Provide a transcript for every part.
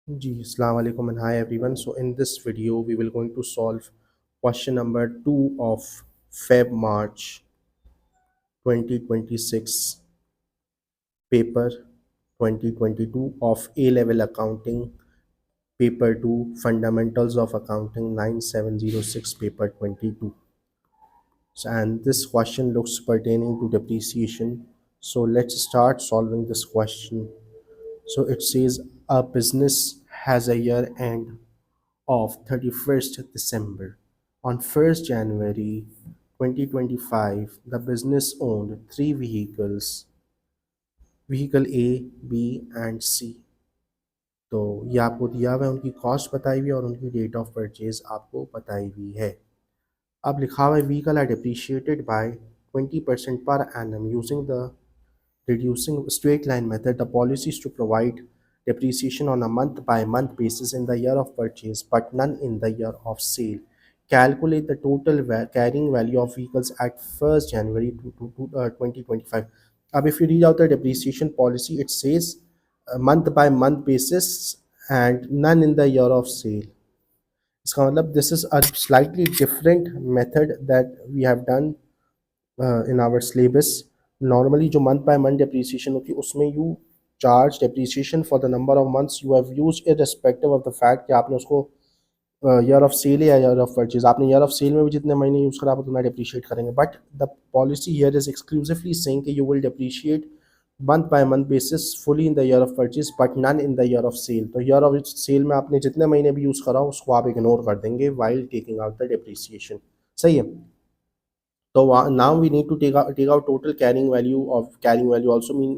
Assalamu alaikum and hi everyone. So in this video we will going to solve question number 2 of Feb March 2026 paper 2022 of A level accounting paper 2 fundamentals of accounting 9706 paper 22. And this question looks pertaining to depreciation. So let's start solving this question. So it says a business has a year end of 31st December. On 1st January 2025, the business owned three vehicles, vehicle A, B and C. तो ये आपको दिया हुआ है, उनकी cost बताई हुई है और उनकी डेट ऑफ परचेज आपको बताई हुई है. अब लिखा हुआ है vehicle are depreciated by 20% per annum using the reducing straight line method. The policy is to provide depreciation on a month by month basis in the year of purchase but none in the year of sale. Calculate the total carrying value of vehicles at 1st January 2025. If you read out the depreciation policy, it says month by month basis and none in the year of sale. इसका मतलब this is a slightly different method that we have done in our syllabus. Normally जो month by month depreciation होती है उसमें you charge depreciation for the number of months you have used irrespective of the fact कि आपने उसको year of cell या year of purchase, आपने year of sale में भी जितने महीने यूज़ करा आप उतना डिप्रिशिएट करेंगे. But the policy here is exclusively saying कि you will depreciate month by month basis fully in the year of purchase but none in the year of sale. तो ईयर ऑफ सेल में आपने जितने महीने भी use करा उसको आप इग्नोर कर देंगे while taking out the depreciation. सही है. So now we need to take out total carrying value. Of carrying value also mean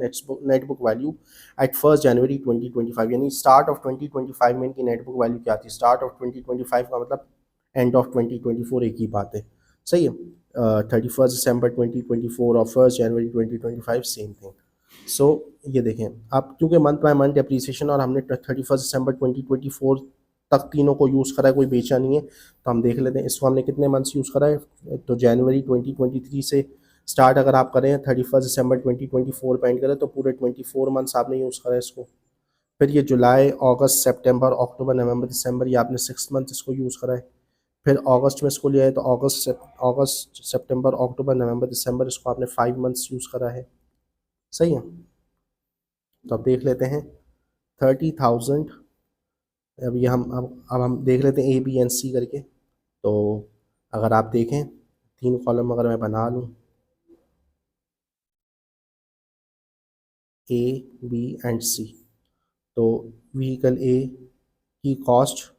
net book value at 1st January 2025. यानी start of 2025 में इनकी net book value क्या थी. Start of 2025 का मतलब end of 2024 एक ही बात है. सही है. 31st December 2024 और 1st January 2025 सेम थिंग. सो ये देखें अब क्योंकि मंथ बाय मंथ डेप्रीसिएशन और हमने 31st December 2024 तक तीनों को यूज़ करा है, कोई बेचा नहीं है, तो हम देख लेते हैं इसको हमने कितने मंथ्स यूज़ करा है. तो जनवरी 2023 से स्टार्ट अगर आप करें 31st December 2024 पे एंड करें तो पूरे 24 मंथ्स आपने यूज़ करा है इसको. फिर ये जुलाई अगस्त सितंबर अक्टूबर नवंबर दिसंबर ये आपने 6 मंथ इसको यूज़ करा है. फिर अगस्त में इसको लिया है तो अगस्त सितंबर अक्टूबर नवंबर दिसंबर इसको आपने 5 मंथ्स यूज़ करा है. सही है. तो अब देख लेते हैं 30,000. अब ये अब हम देख लेते हैं ए बी एन सी करके. तो अगर आप देखें 3 कॉलम अगर मैं बना लूँ ए बी एंड सी, तो व्हीकल ए की कॉस्ट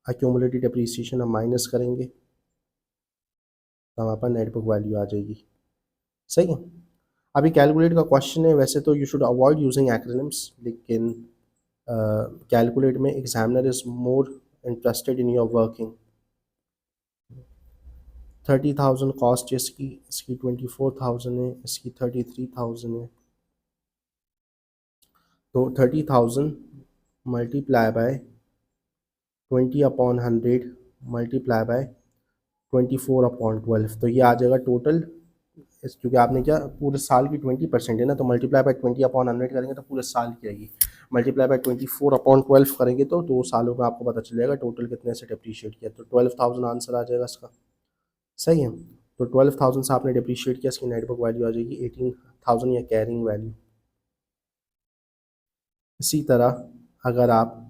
एक्यूमुलेटेड डेप्रिसिएशन हम माइनस करेंगे तो हमारे पास नेट बुक वैल्यू आ जाएगी. सही है. अभी कैलकुलेट का क्वेश्चन है, वैसे तो you should avoid using acronyms, लेकिन कैलकुलेट में examiner is more interested in your working. 30,000 cost इसकी 24,000 है, इसकी 33,000 है. तो 30,000 मल्टीप्लाई बाय 20/100 मल्टीप्लाई बाय 24/12, तो ये आ जाएगा टोटल. क्योंकि आपने क्या पूरे साल की 20% है ना, तो मल्टीप्लाई बाय 20/100 करेंगे तो पूरे साल की आएगी. मल्टीप्लाई बाय 24/12 करेंगे तो 2 सालों में आपको पता चल जाएगा टोटल कितने से डिप्रीशिएट किया. तो 12,000 आंसर आ जाएगा इसका. सही है. तो 12,000 से आपने डिप्रीशिएट किया, इसकी नेट बुक वैल्यू आ जाएगी 18,000 या कैरिंग वैल्यू. इसी तरह अगर आप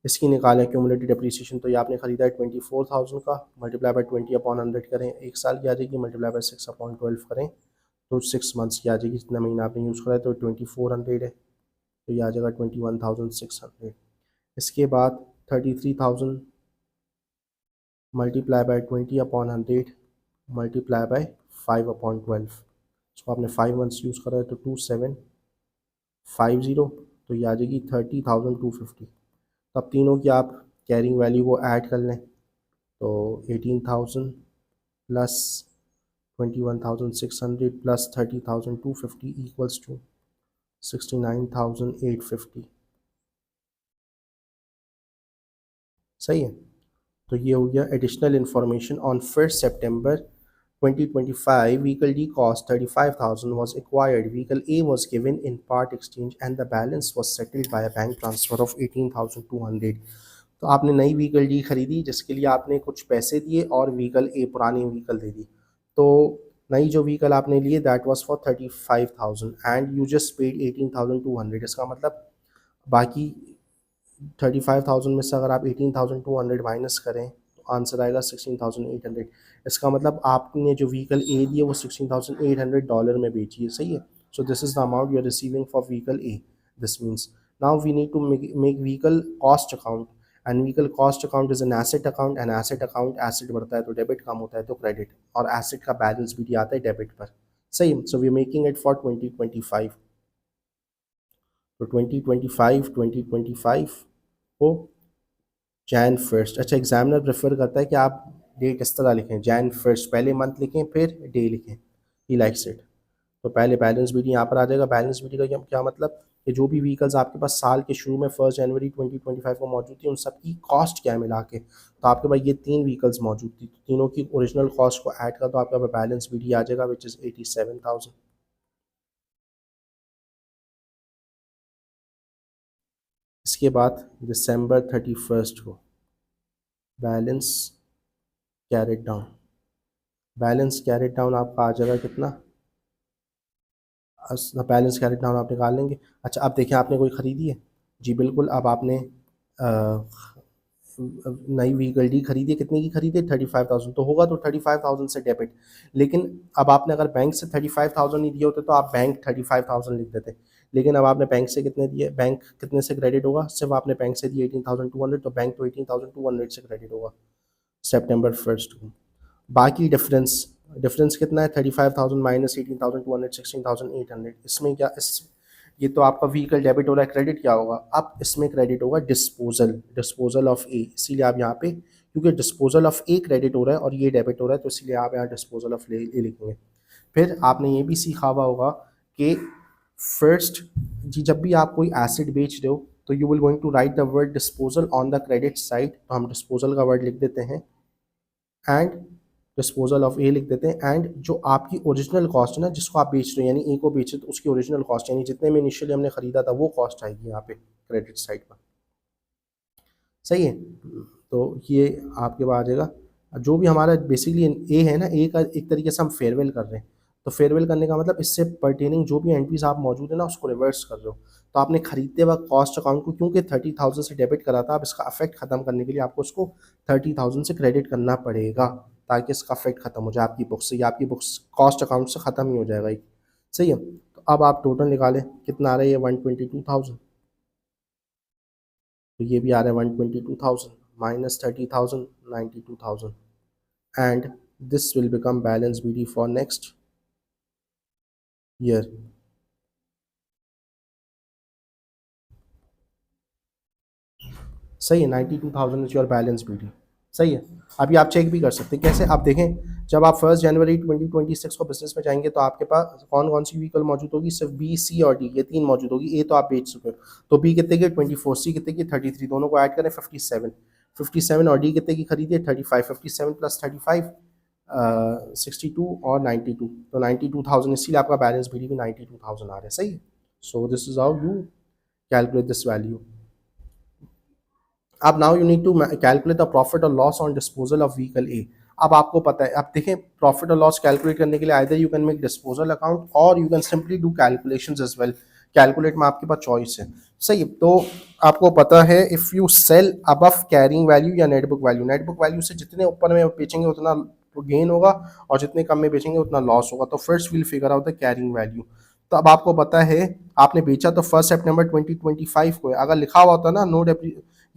इसकी निकालें क्यूमुलेटिव डिप्रिसिएशन, तो ये आपने ख़रीदा है 24,000 का, मल्टीप्लाई बाय 20/100 करें, एक साल की आ जाएगी. मल्टीप्लाई बाय 6/12 करें तो 6 मंथ्स की आ जाएगी. जितना महीना आपने यूज़ करा है तो 2400 है, तो ये आ जाएगा 21,600. इसके बाद 33,000 मल्टीप्लाई बाय 20/100 मल्टीप्लाई बाय 5/12. इसको आपने 5 मंथ्स यूज़ करा है तो 2750, तो ये आ जाएगी 30,250. तो अब तीनों की आप कैरिंग वैल्यू को ऐड कर लें तो 18,000 प्लस 21,600 प्लस 30,250 इक्वल्स टू 69,850. सही है. तो ये हो गया additional information on 1st September 2025, vehicle D cost 35,000 was acquired. Vehicle A was given in part exchange and the balance was settled by a bank transfer of 18,200. तो आपने नई vehicle D खरीदी जिसके लिए आपने कुछ पैसे दिए और व्हीकल ए पुरानी व्हीकल दे दी। तो नई जो व्हीकल आपने लिए that was for 35,000 and you just paid 18,200। इसका मतलब बाकी 35,000 में से अगर आप 18,200 माइनस करें तो आंसर आएगा 16,800। इसका मतलब आपने जो व्हीकल ए दी है वो $16,800 में बेची है, सही है। So this is the amount you are receiving for vehicle A. This means now we need to make vehicle cost account and vehicle cost account is an asset account and asset account asset बढ़ता है तो debit, कम होता है तो credit, और asset का balance भी आता है डेबिट पर, सही। So we making it for 2025। तो 2025 को जैन फर्स्ट, अच्छा एग्जामिनर प्रेफर करता है कि आप डेट इस तरह लिखें, जैन फर्स्ट पहले मंथ लिखें फिर डे लिखें, ही लाइक्स इट। तो पहले बैलेंस बीडी यहाँ पर आ जाएगा। बैलेंस बीडी का क्या मतलब कि जो भी व्हीकल्स आपके पास साल के शुरू में 1 जनवरी 2025 को मौजूद थी उन सबकी कॉस्ट क्या है मिला के। तो आपके पास ये 3 व्हीकल्स मौजूद थी, तो तीनों की ओरिजिनल कॉस्ट को ऐड कर तो आपके पास बैलेंस बीडी आ जाएगा विच इज़ 87,000। इसके बाद दिसंबर 31 को balance carried down, balance carried down आपका आ जाएगा कितना, बैलेंस कैरेट डाउन आप निकाल लेंगे। अच्छा अब देखिए आपने कोई ख़रीदी है, जी बिल्कुल। अब आपने नई व्हीकल डी खरीदी, कितने की खरीदी है 35,000, तो होगा तो 35,000 से डेबिट। लेकिन अब आपने अगर बैंक से 35,000 नहीं दिए होते तो आप बैंक 35,000 लिख देते, लेकिन अब आपने बैंक से कितने दिए, बैंक कितने से क्रेडिट होगा, सिर्फ आपने बैंक से दिए 18,200 तो बैंक तो 18,200 से क्रेडिट होगा सितंबर 1 को। बाकी डिफरेंस कितना है 35,000 माइनस 18,200 16,800। इसमें क्या, इस ये तो आपका व्हीकल डेबिट हो रहा है, क्रेडिट क्या होगा, अब इसमें क्रेडिट होगा डिस्पोजल ऑफ ए। इसीलिए आप यहाँ पे क्योंकि डिस्पोजल ऑफ ए क्रेडिट हो रहा है और ये डेबिट हो रहा है तो इसीलिए आप यहाँ डिस्पोजल ऑफ ए लिखेंगे। फिर आपने ये भी सीखा हुआ होगा कि फर्स्ट जी जब भी आप कोई एसेट बेच रहे हो तो you will going to write the word disposal on the credit side, तो हम डिस्पोजल का वर्ड लिख देते हैं एंड डिस्पोजल ऑफ ए लिख देते हैं। एंड जो आपकी ओरिजिनल कॉस्ट है ना जिसको आप बेच रहे हो यानी ए को बेच रहे हो तो उसकी ओरिजिनल कॉस्ट यानी जितने में इनिशियली हमने खरीदा था वो कॉस्ट आएगी यहाँ पे क्रेडिट साइड पर, सही है। तो ये आपके पास आ जाएगा। जो भी हमारा बेसिकली ए है ना, ए का एक तरीके से हम फेयरवेल कर रहे हैं, तो फेयरवेल करने का मतलब इससे पर्टेनिंग जो भी एंट्रीज आप मौजूद है ना उसको रिवर्स कर रहे हो। तो आपने खरीदते वक्त कॉस्ट अकाउंट को क्योंकि 30,000 से डेबिट करा था, अब इसका अफेक्ट खत्म करने के लिए आपको उसको 30,000 से क्रेडिट करना पड़ेगा ताकि इसका अफेक्ट खत्म हो जाए आपकी बुक्स से, या आपकी बुक्स कॉस्ट अकाउंट से ख़त्म ही हो जाएगा ये, सही है। तो अब आप टोटल निकालें कितना आ रहा है, ये 122,000, तो ये भी आ रहा है 122,000 minus 30,000 92,000 and this will become balance BD for next year. सही है, 92,000 इज योर बैलेंस बीडी, सही है। अभी आप चेक भी कर सकते हैं कैसे, आप देखें जब आप 1 जनवरी 2026 को बिजनेस में जाएंगे तो आपके पास कौन कौन सी व्हीकल मौजूद होगी, सिर्फ बी सी और डी ये 3 मौजूद होगी। ए तो आप बेच चुके हो तो बी कितने की 24, सी कितने की 33, दोनों को ऐड करें 57 और डी कितने की खरीदी है 35, 57 प्लस 35 62 और 92, तो 92,000 इसीलिए आपका बैलेंस बीडी भी 92,000 आ रहा है, सही है। So this is how you calculate this value. अब now you need to calculate the profit और loss on disposal of vehicle A. अब आपको पता है, अब देखें प्रॉफिट और लॉस कैलकुलेट करने के लिए either you can make disposal account और you can simply do calculations as well. Calculate में आपके पास चॉइस है, सही। तो आपको पता है if you sell above carrying value या net book value, net book value से जितने ऊपर में बेचेंगे उतना गेन होगा और जितने कम में बेचेंगे उतना लॉस होगा। तो first will figure out the carrying value. तो अब आपको पता है आपने बेचा तो 1 सितंबर 2025 को है, अगर लिखा हुआ होता ना नो,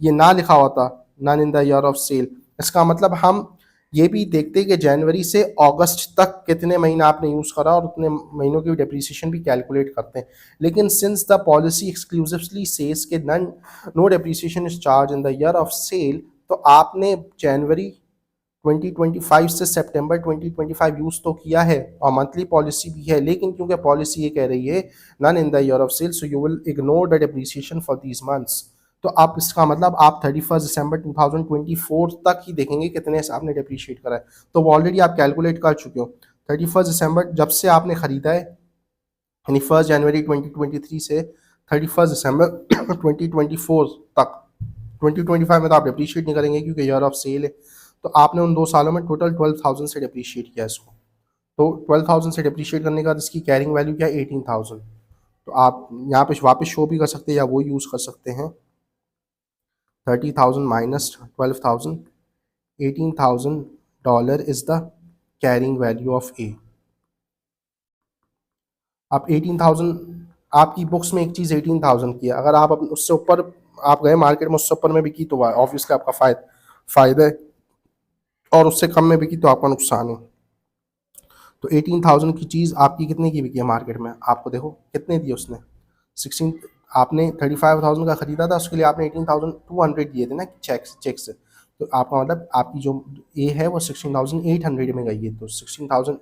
ये ना लिखा होता none in the year of sale, इसका मतलब हम ये भी देखते कि जनवरी से अगस्त तक कितने महीने आपने यूज़ करा और उतने महीनों की डेप्रिसिएशन भी कैलकुलेट करते हैं। लेकिन since the policy exclusively says के none no depreciation is charge in the year of sale, तो आपने जनवरी 2025 से सितंबर 2025 यूज़ तो किया है और मंथली पॉलिसी भी है, लेकिन क्योंकि पॉलिसी ये कह रही है none in the year of sale, so you will ignore the depreciation for these months. तो आप इसका मतलब आप 31 दिसंबर 2024 तक ही देखेंगे कितने से आपने डिप्रिशिएट करा है। तो वो ऑलरेडी आप कैलकुलेट कर चुके हो। 31 दिसंबर जब से आपने खरीदा है, यानी 1 जनवरी 2023 से 31 दिसंबर 2024 तक, 2025 में तो आप डिप्रिशिएट नहीं करेंगे क्योंकि ईयर ऑफ सेल है। तो आपने उन 2 सालों में टोटल 12,000 से डिप्रिशिएट किया इसको। तो 12,000 से डिप्रिशिएट करने के बाद इसकी कैरिंग वैल्यू क्या है, 18,000। तो आप यहाँ पे वापस शो भी कर सकते हैं या वो यूज़ कर सकते हैं, 30,000 minus 12,000, $18,000 is the carrying value of A. आप 18,000, आपकी बुक्स में एक चीज़ 18,000 की है, अगर आप उससे ऊपर आप गए मार्केट में, उससे ऊपर में बिकी तो ऑब्वियसली आपका फायदा है, और उससे कम में बिकी तो आपका नुकसान है। तो 18,000 की चीज़ आपकी कितने की बिकी है मार्केट में, आपको देखो कितने दिए उसने, 16। आपने 35,000 का खरीदा था, उसके लिए आपने 18,200 दिए थे ना चेक से। तो आपका मतलब आपकी जो ए है वो 16,800 में गई है। तो 16,000,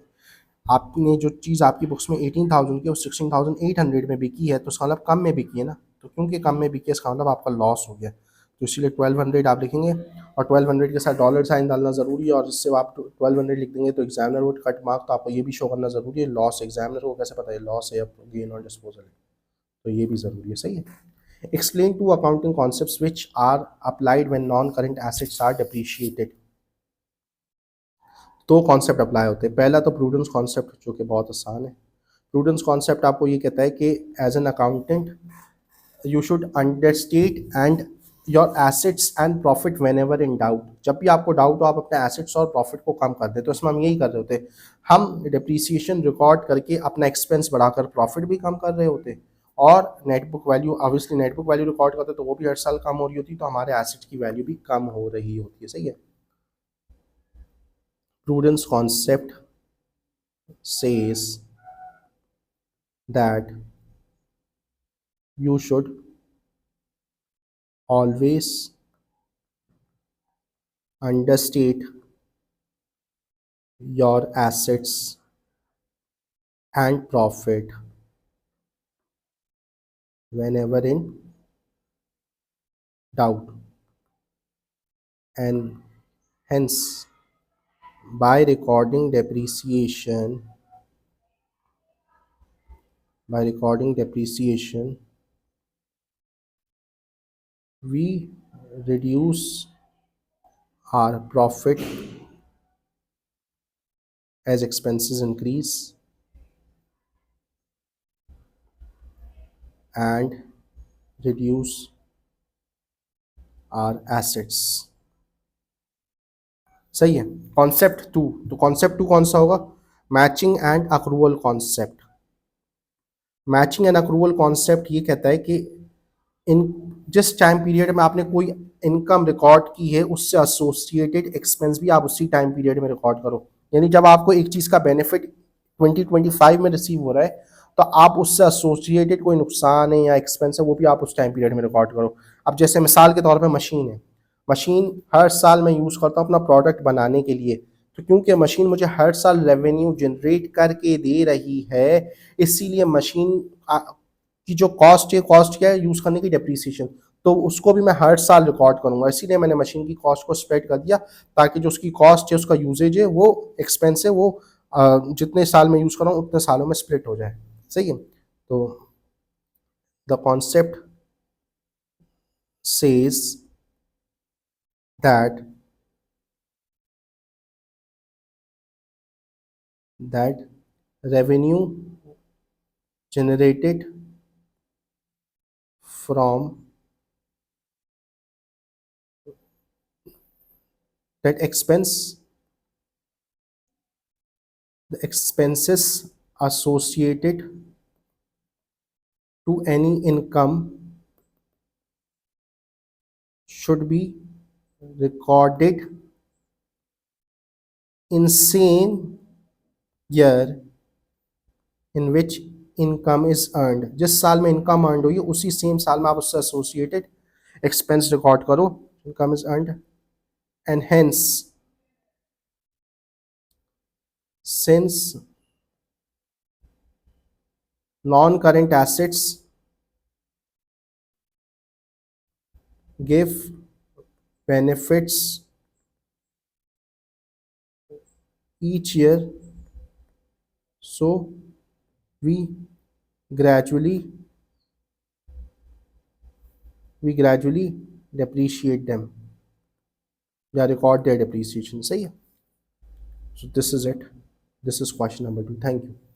आपने जो चीज़ आपकी बुक्स में 18,000 की वो 16,800 में बिकी है, तो उसका मतलब कम में बिकी है ना। तो क्योंकि कम में बिकी है, इसका मतलब आपका लॉस हो गया। तो इसीलिए 1200 आप लिखेंगे, और 1200 के साथ डॉलर साइन डालना ज़रूरी है, और इससे आप 1200 लिख देंगे तो एग्जामिनर वुड कट मार्क। तो आपको ये भी शो करना ज़रूरी है लॉस, एग्जामिनर को कैसे पता है लॉस है या गेन और डिस्पोजल है, तो ये भी ज़रूरी है। सही है। Explain two accounting concepts which are applied when non current assets are depreciated. दो कॉन्सेप्ट अप्लाई होते हैं। पहला तो प्रूडेंस कॉन्सेप्ट, जो कि बहुत आसान है। प्रूडेंस कॉन्सेप्ट आपको ये कहता है कि as an accountant you should understate and your assets and profit whenever in doubt. जब भी आपको डाउट हो, आप अपने एसेट्स और प्रॉफिट को कम कर दे। तो इसमें हम यही कर रहे होते हैं, हम डिप्रिसिएशन रिकॉर्ड करके अपना एक्सपेंस बढ़ाकर प्रॉफिट भी कम कर रहे होते, और net book value, obviously net book value record करते तो वो भी हर साल कम हो रही होती, तो हमारे एसेट्स की वैल्यू भी कम हो रही होती है। सही है। Prudence concept says that you should always understate your assets and profit whenever in doubt, and hence by recording depreciation, we reduce our profit as expenses increase and reduce our assets। सही है। Concept to, तो concept to कौन सा होगा, matching and accrual concept. Matching and accrual concept ये कहता है कि इन जिस टाइम पीरियड में आपने कोई इनकम रिकॉर्ड की है, उससे एसोसिएटेड एक्सपेंस भी आप उसी टाइम पीरियड में रिकॉर्ड करो। यानी जब आपको एक चीज़ का बेनिफिट 2025 में रिसीव हो रहा है, तो आप उससे एसोसिएटेड कोई नुकसान है या एक्सपेंस है, वो भी आप उस टाइम पीरियड में रिकॉर्ड करो। अब जैसे मिसाल के तौर पर मशीन है, मशीन हर साल मैं यूज़ करता हूँ अपना प्रोडक्ट बनाने के लिए, तो क्योंकि मशीन मुझे हर साल रेवेन्यू जनरेट करके दे रही है, इसीलिए मशीन की जो कॉस्ट है, कॉस्ट क्या है, यूज़ करने की डेप्रीसिएशन, तो उसको भी मैं हर साल रिकॉर्ड करूंगा। इसीलिए मैंने मशीन की कॉस्ट को स्प्रेड कर दिया, ताकि जो उसकी कॉस्ट है, उसका यूजेज है, वो एक्सपेंस है, वो जितने साल में यूज़ कर रहा हूँ उतने सालों में स्प्लिट हो जाए। सही है। तो the concept says that that revenue generated from that expense, the expenses associated to any income should be recorded in same year in which income is earned। जिस साल में इनकम अर्न हुई है, उसी सेम साल में आप उससे एसोसिएटेड एक्सपेंस रिकॉर्ड करो, income is earned. And hence since non current assets give benefits each year, so we gradually we gradually depreciate them या record their depreciation. सही है. So this is it. This is question number 2. Thank you.